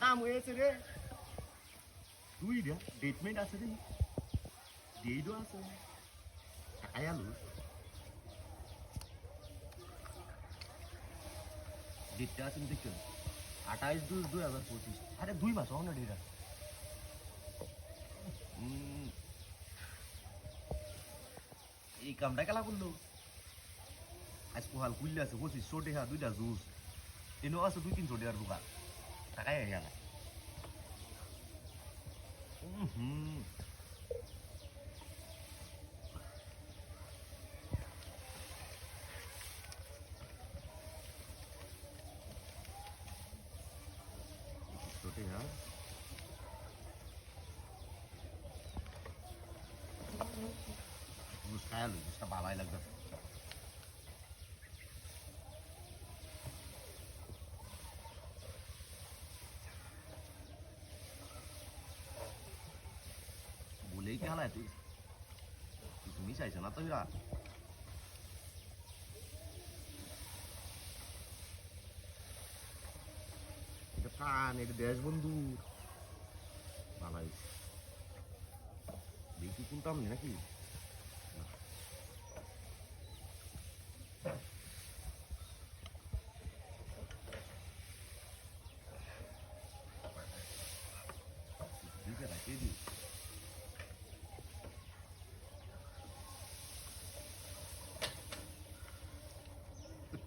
কাম হয়েছে রে তুই রে ট্রিটমেন্ট আছে রে ডেইডো আছে টাকাই আলু ডেটটা আছে দেখো 28/2/2025 আরে 2 মাস হলো না ডেটা এই কামটা কেলা করলো আজ কোহাল কুইলে আছে 2500 টাকা দুইটা জুস এনো আছে 2-300 টাকার দোকান টাকাই হয়ে গেল ভালোই লাগবে বলেই কি হালায় তুই তুমি চাইছো না তো এরা এটা প্রাণ এটা দেশ বন্ধু ভালোই দেখি কোনটা আমি নাকি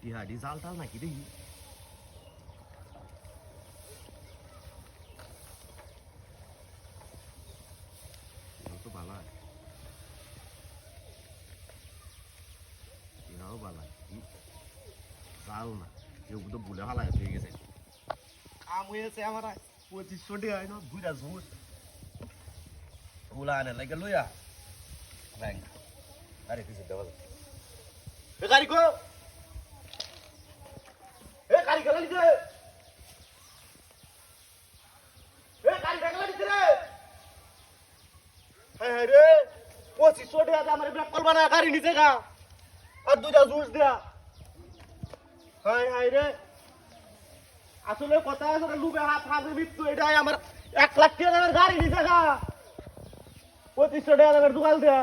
तिहाड़ी जाल टाल ना की देखी तो बाला बाला जाल ना ये तो बुले हाला है ठीक है काम हुए से हमारा 2500 টাকা है ना बुरा झूठ बुला आने लगे लो यार बैंक अरे किसी दवा गाड़ी को গাড়ি গেলা দিতে গাড়ি গেলা দিতে রে হ্যাঁ রে 2500 টাকা আমার ব্রেক করবা না গাড়ি নিচে গা আর দুইটা জুস দেয়া হাই রে আসলে কথা আছে লুবে হাত হাতে মৃত্যু এটাই আমার 1 লাখ টাকার গাড়ি নিচে গা 2500 টাকা দামের দোকান দেয়া